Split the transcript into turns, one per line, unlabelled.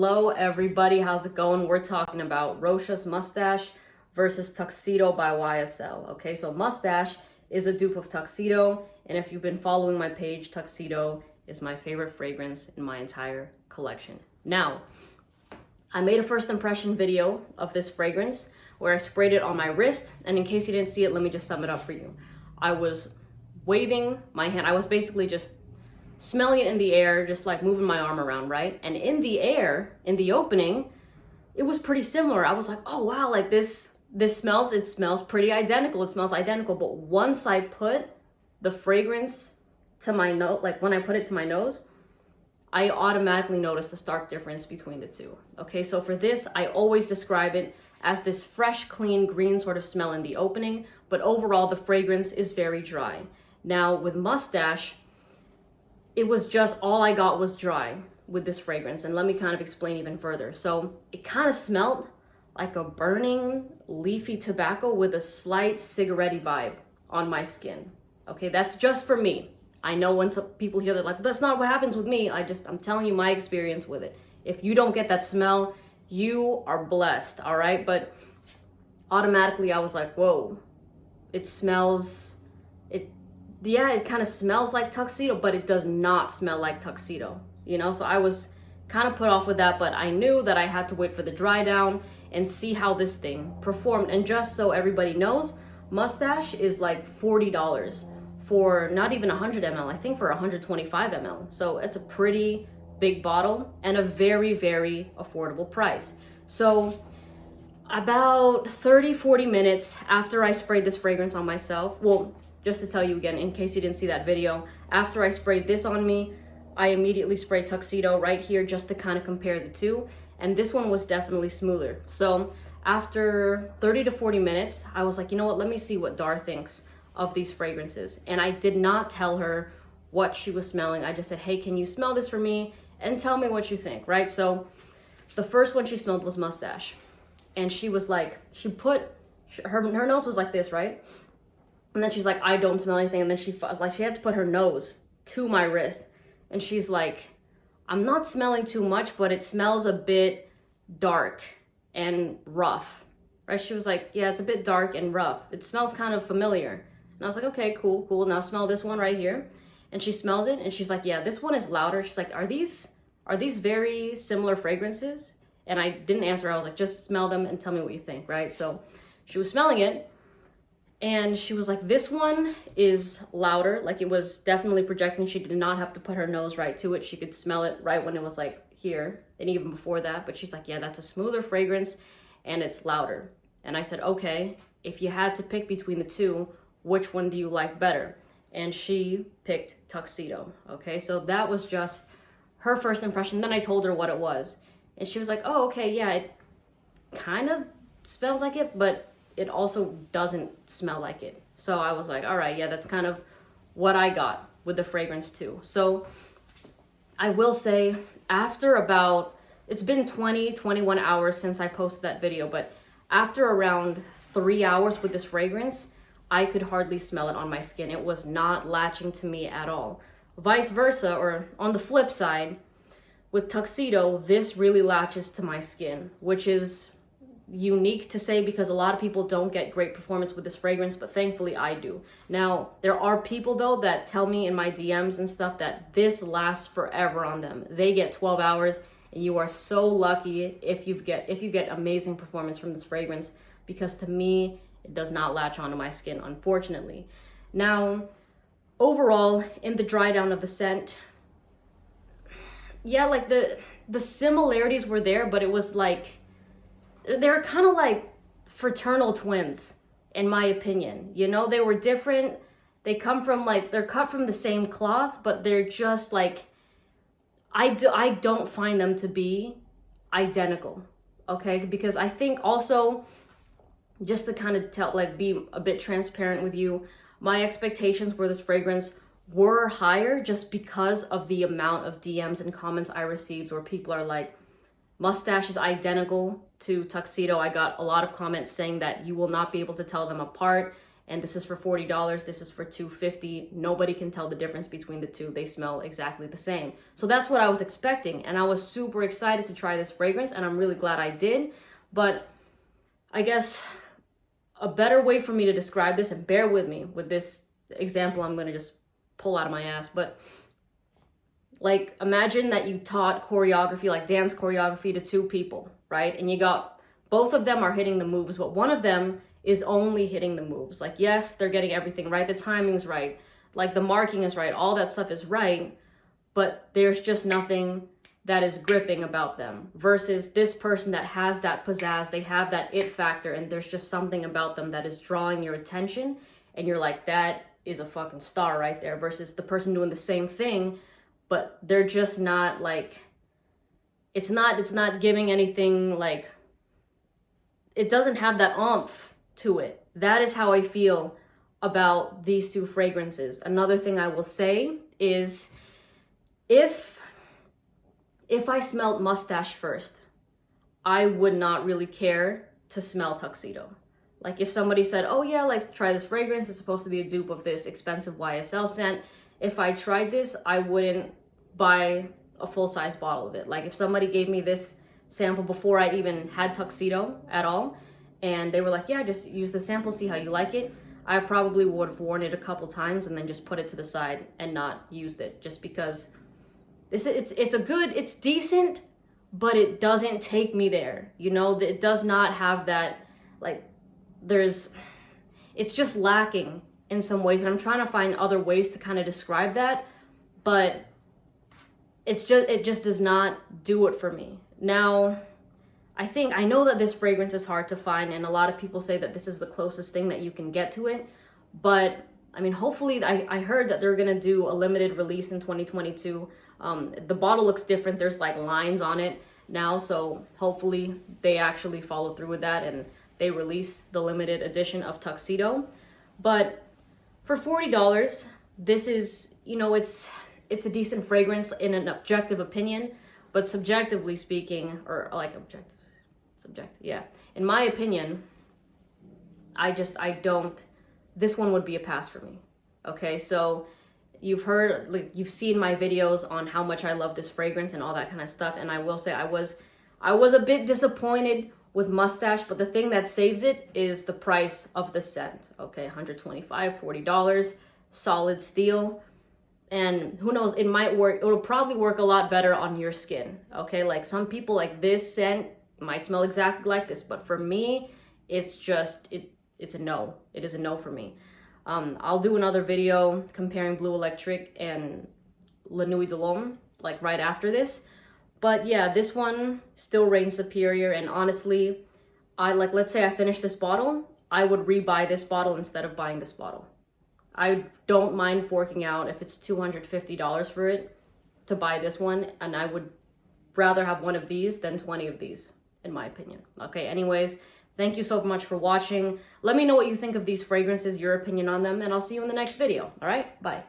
Hello everybody, how's it going? We're talking about Rochas Moustache versus Tuxedo by YSL. Okay, so Moustache is a dupe of Tuxedo, and if you've been following my page, Tuxedo is my favorite fragrance in my entire collection. Now, I made a first impression video of this fragrance where I sprayed it on my wrist, and in case you didn't see it, let me just sum it up for you. I was waving my hand, I was basically just smelling it in the air, just like moving my arm around, right? And in the air, in the opening, it was pretty similar. I was like, oh wow, like it smells pretty identical. It smells identical. But once I put the fragrance to my nose, like when I put it to my nose, I automatically noticed the stark difference between the two. Okay, so for this, I always describe it as this fresh, clean, green sort of smell in the opening, but overall the fragrance is very dry. Now with Moustache, it was just all I got was dry with this fragrance. And let me kind of explain even further. So it kind of smelled like a burning leafy tobacco with a slight cigarette vibe on my skin. Okay, that's just for me. I know when people hear that, like, that's not what happens with me. I'm telling you my experience with it. If you don't get that smell, you are blessed, all right? But automatically I was like, whoa, it kind of smells like Tuxedo, but it does not smell like Tuxedo, you know? So I was kind of put off with that, but I knew that I had to wait for the dry down and see how this thing performed. And just so everybody knows, Moustache is like $40 for not even 100 ml, I think for 125 ml. So it's a pretty big bottle and a very, very affordable price. So about 30-40 minutes after I sprayed this fragrance on myself, well, just to tell you again, in case you didn't see that video, after I sprayed this on me, I immediately sprayed Tuxedo right here just to kind of compare the two. And this one was definitely smoother. So after 30 to 40 minutes, I was like, you know what, let me see what Dar thinks of these fragrances. And I did not tell her what she was smelling. I just said, hey, can you smell this for me? And tell me what you think, right? So the first one she smelled was Moustache. And she was like, her nose was like this, right? And then she's like, I don't smell anything. And then she had to put her nose to my wrist. And she's like, I'm not smelling too much, but it smells a bit dark and rough, right? She was like, yeah, it's a bit dark and rough. It smells kind of familiar. And I was like, okay, cool. Now smell this one right here. And she smells it and she's like, yeah, this one is louder. She's like, are these very similar fragrances? And I didn't answer. I was like, just smell them and tell me what you think, right? So she was smelling it. And she was like, this one is louder. Like it was definitely projecting. She did not have to put her nose right to it. She could smell it right when it was like here and even before that. But she's like, yeah, that's a smoother fragrance and it's louder. And I said, okay, if you had to pick between the two, which one do you like better? And she picked Tuxedo. Okay, so that was just her first impression. Then I told her what it was. And she was like, oh, okay, yeah, it kind of smells like it, but it also doesn't smell like it. So I was like, all right, yeah, that's kind of what I got with the fragrance too. So I will say it's been 21 hours since I posted that video, but after around 3 hours with this fragrance, I could hardly smell it on my skin. It was not latching to me at all. Vice versa, or on the flip side, with Tuxedo, this really latches to my skin, which is unique to say because a lot of people don't get great performance with this fragrance, but thankfully I do. Now, there are people though that tell me in my DMs and stuff that this lasts forever on them. They get 12 hours and you are so lucky if you get amazing performance from this fragrance, because to me, it does not latch onto my skin, unfortunately. Now, overall, in the dry down of the scent, yeah, like the similarities were there, but it was like, they're kind of like fraternal twins, in my opinion. You know, they were different. They're cut from the same cloth, but they're just like, I don't find them to be identical, okay? Because I think also, just to kind of be a bit transparent with you, my expectations for this fragrance were higher just because of the amount of DMs and comments I received where people are like, Moustache is identical to Tuxedo. I got a lot of comments saying that you will not be able to tell them apart and this is for $40, this is for $250. Nobody can tell the difference between the two. They smell exactly the same. So that's what I was expecting, and I was super excited to try this fragrance, and I'm really glad I did. But I guess a better way for me to describe this, and bear with me with this example I'm gonna just pull out of my ass, but like, imagine that you taught choreography, like dance choreography, to two people, right? And you got, both of them are hitting the moves, but one of them is only hitting the moves. Like, yes, they're getting everything right, the timing's right, like the marking is right, all that stuff is right, but there's just nothing that is gripping about them, versus this person that has that pizzazz, they have that it factor, and there's just something about them that is drawing your attention, and you're like, that is a fucking star right there, versus the person doing the same thing, but they're just not like, it's not giving anything, like, it doesn't have that oomph to it. That is how I feel about these two fragrances. Another thing I will say is, if I smelled Moustache first, I would not really care to smell Tuxedo. Like, if somebody said, oh yeah, like, try this fragrance, it's supposed to be a dupe of this expensive YSL scent, if I tried this, I wouldn't buy a full-size bottle of it. Like, if somebody gave me this sample before I even had Tuxedo at all, and they were like, yeah, just use the sample, see how you like it, I probably would have worn it a couple times and then just put it to the side and not used it, just because it's decent, but it doesn't take me there. You know, it does not have that, like, it's just lacking in some ways, and I'm trying to find other ways to kind of describe that, but it just does not do it for me. Now, I know that this fragrance is hard to find, and a lot of people say that this is the closest thing that you can get to it, but I mean, hopefully, I heard that they're gonna do a limited release in 2022. The bottle looks different. There's like lines on it now, so hopefully they actually follow through with that and they release the limited edition of Tuxedo. But for $40, this is, you know, it's a decent fragrance in an objective opinion, but subjectively speaking, or like subjective, yeah. In my opinion, this one would be a pass for me. Okay, so you've heard, like, you've seen my videos on how much I love this fragrance and all that kind of stuff, and I will say I was a bit disappointed with Moustache, but the thing that saves it is the price of the scent. Okay, $125, $40, solid steel. And who knows, it might work. It'll probably work a lot better on your skin. Okay, like, some people, like, this scent might smell exactly like this, but for me, it's a no. It is a no for me. I'll do another video comparing Blue Electric and La Nuit de l'Homme, like, right after this. But yeah, this one still reigns superior, and honestly, let's say I finish this bottle, I would rebuy this bottle instead of buying this bottle. I don't mind forking out, if it's $250 for it, to buy this one, and I would rather have one of these than 20 of these, in my opinion. Okay, anyways, thank you so much for watching. Let me know what you think of these fragrances, your opinion on them, and I'll see you in the next video. All right, bye.